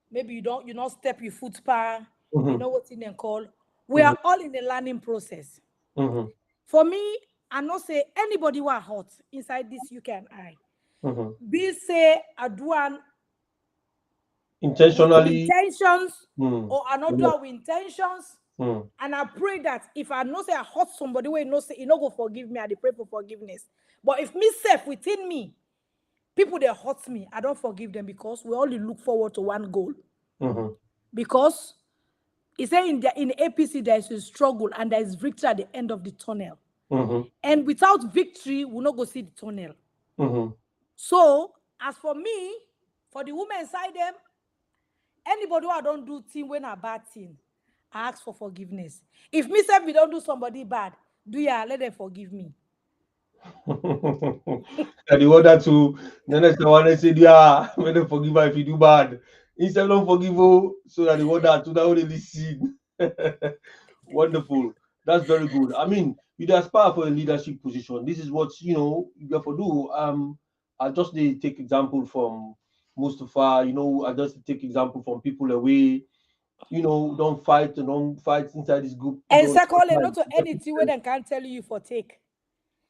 Maybe you not step your foot par. You know what's in them call. We are all in the learning process. For me, I not say anybody who are hot inside this UK and I. Be say I do with Intentionally. intentions, Mm. or I not do it with intentions. Mm. And I pray that if I know say I hurt somebody, where no say you no go forgive me, I dey pray for forgiveness. But if me self within me, people that hurt me, I don't forgive them, because we only look forward to one goal. Mm-hmm. Because he said in APC there is a struggle and there is victory at the end of the tunnel. Mm-hmm. And without victory, we'll not go see the tunnel. Mm-hmm. So, as for me, for the women side them, anybody who I don't do thing when a bad thing, I ask for forgiveness. If me say we don't do somebody bad, do ya let them forgive me. And the order to Neneh Sawaneh said, yeah, when they forgive her if you do bad. Instead of forgive her, so that the order to that only listen. Wonderful. That's very good. I mean, you aspire for a leadership position. This is what you got to do. I just need to take example from Mustafa. I just take example from people away. Don't fight inside this group. And Don't secondly, fight. not to anything where they can't tell you for take.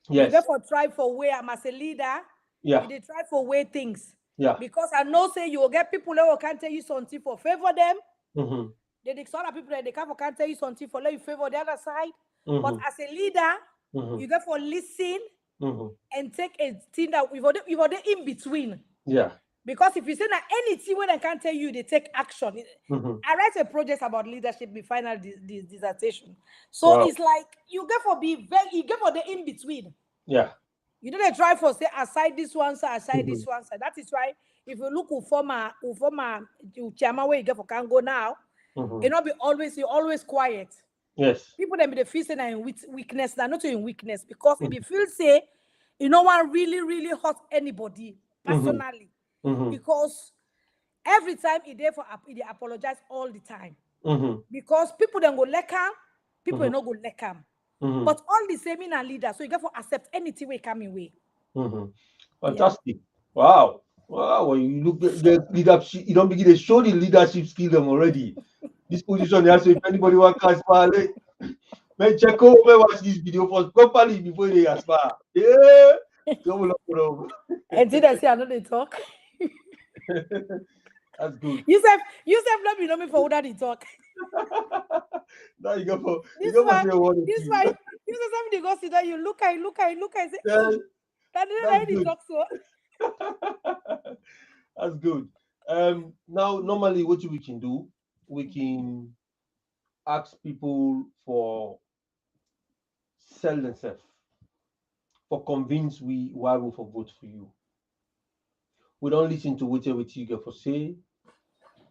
You Yes. therefore try for way I'm as a leader. Yeah. You dey try for way things. Yeah. Because I know say you will get people who can't tell you something for favor them. Mm-hmm. They other people that they can't tell you something for let you favor the other side. But Mm-hmm. as a leader, Mm-hmm. you therefore listen Mm-hmm. and take a thing that we've already in between. Yeah. Because if you say that anything when I can't tell you, they take action. Mm-hmm. I write a project about leadership, the final dissertation. So Wow. it's like you get for you get for the in between. Yeah. You don't try for say aside this one side, aside this Mm-hmm. one side. That is why if you look you chairman where you get for can go now, Mm-hmm. it not be always you always quiet. Yes. People then be the feel say in weakness, they're not in weakness, because if Mm-hmm. you feel say you know one really, really hurt anybody Mm-hmm. personally, Mm-hmm. because every time they apologize all the time. Mm-hmm. Because people then go let him, people Mm-hmm. will not go let him. Mm-hmm. But all the same in a leader, so you get to accept anything way coming way. Mm-hmm. Yeah. Fantastic. Wow. Wow. Well, you look at the leadership, you don't begin to show the leadership skill them already. This position, yeah, so if anybody want to aspire, man, check out, man, watch this video first properly before they aspire. Yeah. Double up. And did I say another talk? That's good. You said let me know me for who that talk. Now you go for This say one or two. why you say somebody go sit down, you look, I say, Yeah, that didn't that's any good. talk so. That's good. Now normally what we can do, we can ask people for sell themselves, for convince we why we for vote for you. We don't listen to whatever you get for say.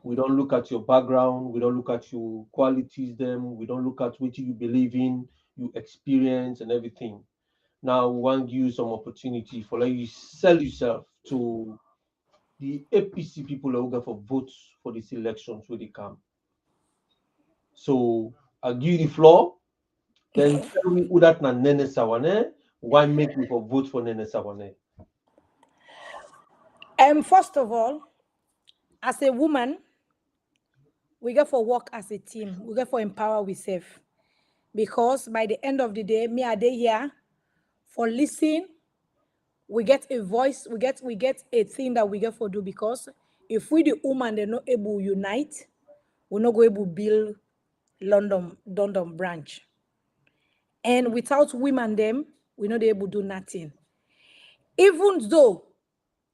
We don't look at your background. We don't look at your qualities. Them. We don't look at what you believe in, you experience, and everything. Now we want to give you some opportunity for like you sell yourself to the APC people who go for votes for these elections where they come. So I'll give you the floor. Then tell me who that na Neneh Sawaneh. Why make me for vote for Neneh Sawaneh? First of all, as a woman, we get for work as a team. We get for empower ourselves. Because by the end of the day, me are they here for listen. We get a voice, we get a thing that we get for do, because if we the woman they're not able to unite, we're not going to build London branch. And without women them, we're not able to do nothing. Even though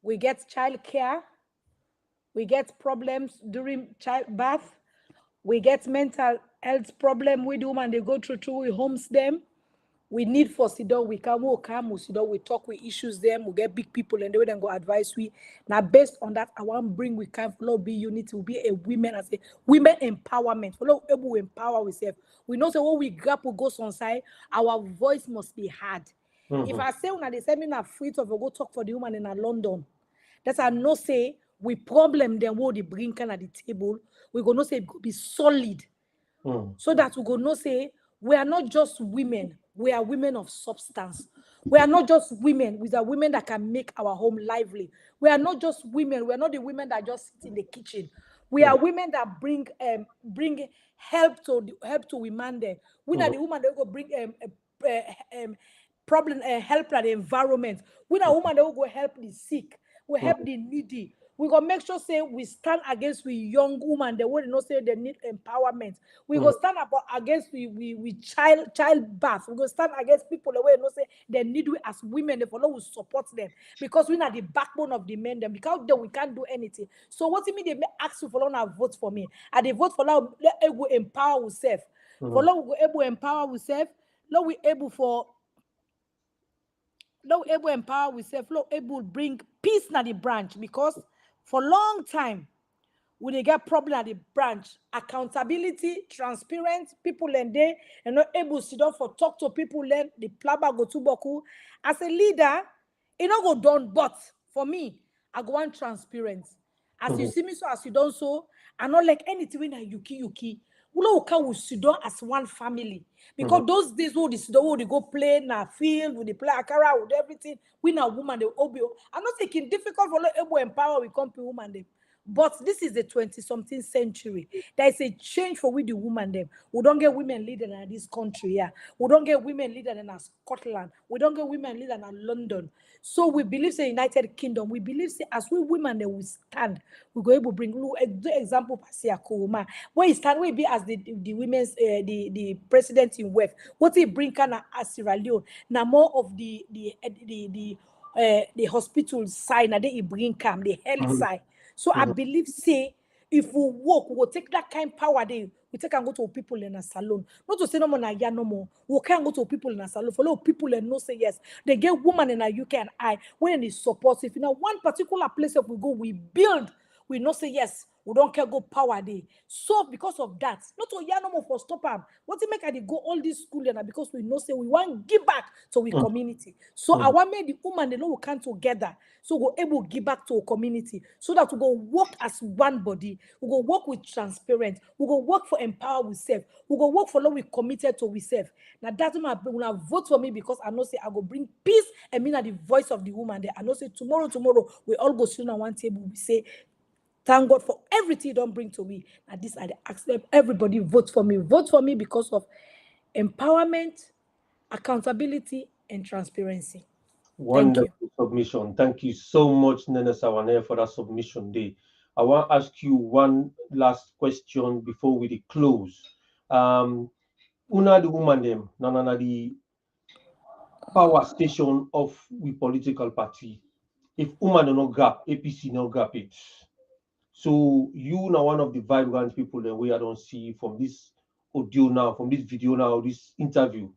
we get child care, we get problems during childbirth, we get mental health problem with women, they go through, we homes them. We need for sit down, we come, we sit down, we talk, we issues them, we get big people, and they will then go advise we. Now, based on that, I want to bring we can follow be unity, will be a women as a women empowerment, follow able to empower ourselves. We know so when we grab we go on side, our voice must be heard. If Mhm. I say when they send me a free to go talk for the woman in London, that's I no say we problem them what they bring can at the table, we gonna say it could be solid. Mhm. So that we go no say we are not just women, we are women of substance. We are not just women, we are women that can make our home lively. We are not just women, we are not the women that just sit in the kitchen. We are Mhm. women that bring help to women there. We are Mhm. the women that go bring problem help at the environment. We are women that will go help the sick, we help Mhm. the needy. We gonna make sure say we stand against we young women, the way they know say they need empowerment. We Mhm. go stand against we childbirth. We go stand against people the way they know say they need we as women, they follow we support them because we are the backbone of the men. Them because then we can't do anything. So what do you mean they may ask you for now vote for me? And they vote for now, let able empower ourselves. For Mhm. now we able empower ourselves. Now we able for now able empower ourselves. Now able bring peace na the branch because for long time when they get problem at the branch, accountability, transparent, people and they are not able to sit down for talk to people, learn the plaba go to boku. As a leader, it not go done, but for me, I go on transparent. As you Mhm. see me so as you don't so, I not like anything when I yuki. We sit down as one family. Mhm. Because those days we sit down, we go play na field, we play akara with everything. We na woman, they obio. I'm not taking difficult for able empower we come to woman them. But this is the 20-something century. There is a change for we the woman them. We don't get women leading in this country, yeah. We don't get women leading in Scotland. We don't get women leading in London. So we believe in United Kingdom. We believe say, as we women that we stand, we go able to bring do example Pasia Kuruma. Where he stand, we be as the women's the president in West. What he bring kind of as Sierra Leone. Now more of the hospital side, now they bring come the health Mhm. side. So I Mhm. believe, say, if we work, we will take that kind of power there. We take and go to people in a salon. Not to say no more na ya no more. We can go to people in a salon. Follow people and know say yes. They get woman in a UK and I when it supports. If you know one particular place that we go, we build. We know say yes. We don't care go power day. So because of that, not to ya no more for stop them. What it make I dey go all this school and because we know say we want give back to we Mhm. community. So I Mhm. want make the woman they know we come together. So we're able to give back to our community so that we go work as one body. We go work with transparent. We go work for empower ourselves. We go work for what we committed to ourselves. Now that's why I vote for me because I know say I go bring peace and mean at the voice of the woman there. I know say tomorrow we all go sit on one table. We say thank God for everything you don't bring to me. And this I accept everybody vote for me. Vote for me because of empowerment, accountability, and transparency. Thank you. Wonderful submission. Thank you so much, Neneh Sawaneh, for that submission day. I want to ask you one last question before we dey close. Um, Una the woman them, na the power station of we political party. If woman do not gap, APC no gap it. So you now one of the vibrant people the way I don't see from this audio now, from this video now, this interview.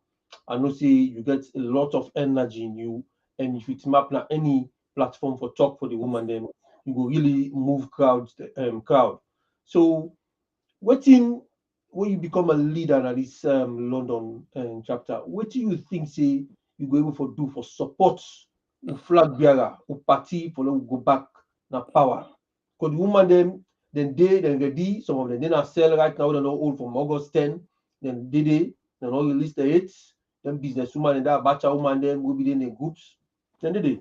I know say you get a lot of energy in you, and if it's map now any platform for talk for the woman, then you will really move crowd. So waiting when you become a leader at this London chapter, what do you think say you go able for do for support who flag bearer, who party for them go back na power? Because the woman them then they then ready, some of them they not sell right now, they not old from August 10, then they not release the hits, then business woman and that batcha woman them will be in the groups. Then they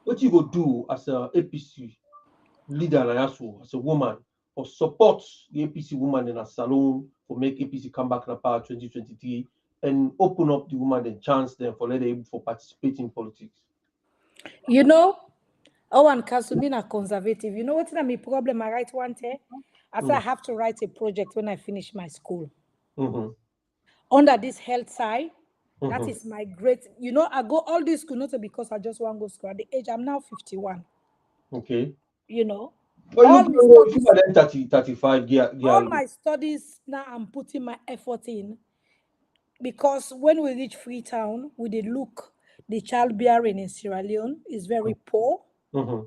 what you go do as a APC leader na yaso as a woman or support the APC woman in a salon for make APC come back in power 2023 and open up the woman the chance then for let them able for participate in politics. You know, OrWanKaSu being a conservative. You know what's my problem? I write one day. I say I Mm. have to write a project when I finish my school. Mm-hmm. Under this health side, that Mm-hmm. is my great. You know, I go all this school not because I just want to go school. At the age I'm now 51. Okay. You know, But all my you studies, are then 30, 35 all girl. my studies now I'm putting my effort in because when we reach Freetown, we did look the childbearing in Sierra Leone is very poor. Mm-hmm.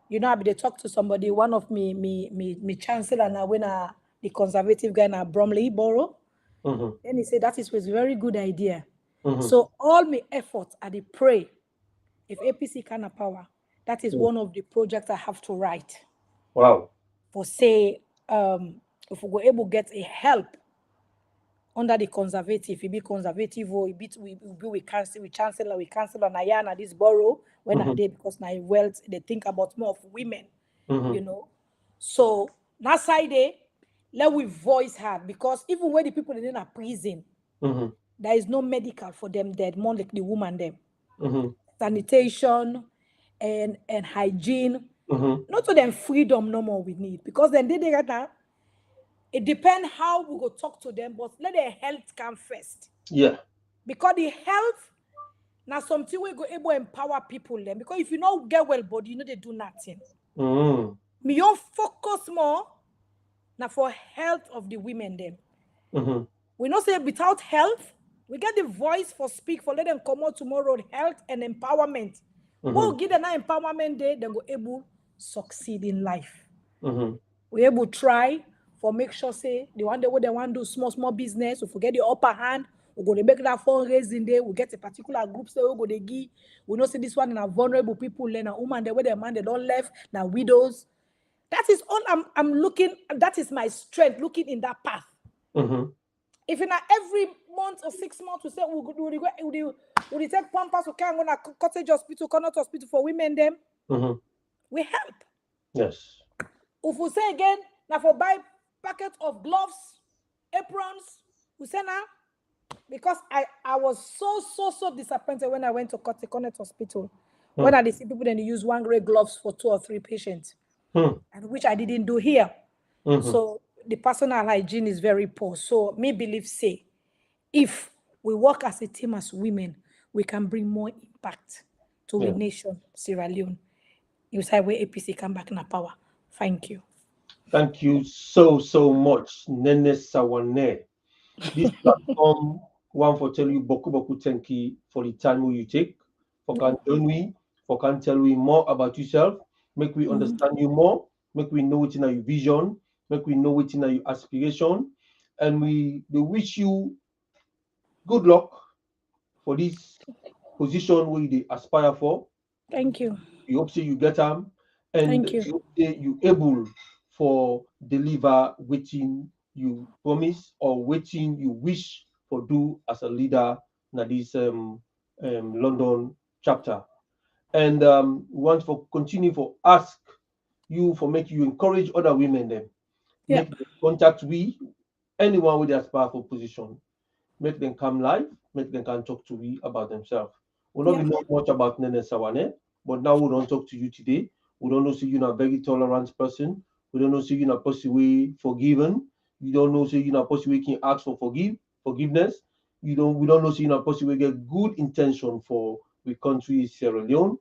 You know, I be they talk to somebody, one of me chancellor now when the conservative guy now Bromley Borough. Mm-hmm. Then he said that is was a very good idea. Mm-hmm. So all my effort I dey pray if APC can have power, that is Mm. one of the projects I have to write Wow. for say if we go able get a help under the conservative, if it be conservative or it be we be with chancellor Nayana this borough when I Mm-hmm. did because now wealth they think about more of women, Mm-hmm. you know. So that side there, let we voice her because even when the people in a prison, Mm-hmm. there is no medical for them dead, more like the woman them. Mm-hmm. Sanitation and hygiene. Mm-hmm. Not to them freedom no more we need, because then they right now, it depends how we go talk to them, but let their health come first. Yeah. Because the health now something we go able empower people then. Because if you don't get well body, you know they do nothing. Mm-hmm. Me you focus more now for health of the women then. Mm-hmm. We not say without health, we get the voice for speak for let them come out tomorrow, health and empowerment. Mm-hmm. We'll give them that empowerment day, then go able succeed in life. Mm-hmm. We able try for make sure say the one day where they want to do small business, we forget the upper hand, we go to make that fundraising day, we get a particular group say we go to give. We know say this one are vulnerable people, then a woman the way their man they don't left, now widows. That is all I'm looking, that is my strength, looking in that path. Mm-hmm. If in every month or 6 months we say we take pampers, we can go to cottage hospital, cannot hospital for women, them Mm-hmm. we help. Yes. If we say again, now for buy packet of gloves, aprons, we say now, because I was so disappointed when I went to Connect Hospital. When I see people then use one grade gloves for 2 or 3 patients, Mm-hmm. and which I didn't do here. Mm-hmm. So the personal hygiene is very poor. So me believe say, if we work as a team as women, we can bring more impact to the Yeah. nation, Sierra Leone. You say where APC come back in power. Thank you. Thank you so much, Neneh Sawaneh. This platform, one for tell you boku thank you for the time you take, for can join me, for can tell we more about yourself, make we understand you more, make we know what in your vision, make we know what in your aspiration, and we wish you good luck for this position where they aspire for. Thank you. You hope say you get them, and Thank you. you hope say you able for deliver waiting you promise or waiting you wish for do as a leader in this London chapter. And we want for continue for ask you for make you encourage other women them Yeah. make them contact we anyone with their powerful position, make them come live, make them can talk to we about themselves. We know Yeah. we know much about Neneh Sawaneh, but now we don't talk to you today. We don't know see you a very tolerant person. We don't know see you a person we forgiven. You don't know see you a person we can ask for forgiveness. We don't know see you a person we get good intention for the country Sierra Leone.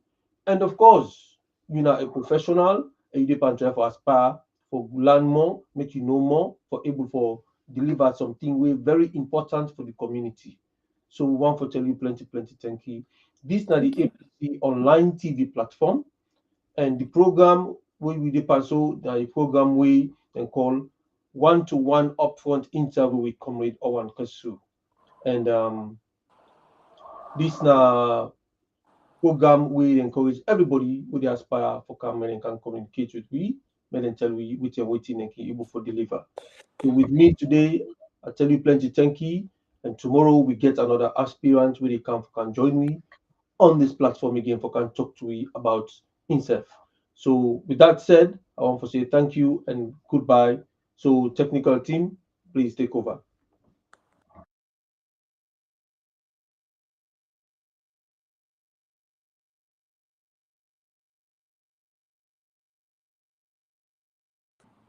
And of course, you know a professional and you depend try for aspire for learn more, make you know more, for able for deliver something we very important for the community. So we want to tell you plenty thank you. This now the Thank you. APC online TV platform and the program we depend so the program we can call one-to-one upfront interview with Comrade OrWanKaSu. And this now program we encourage everybody who they aspire for come and can communicate with we, and then tell we what you're waiting and can able for deliver. So with me today, I tell you plenty thank you. And tomorrow we get another aspirant where they can join me on this platform again for can talk to me about himself. So with that said, I want to say thank you and goodbye. So technical team, please take over.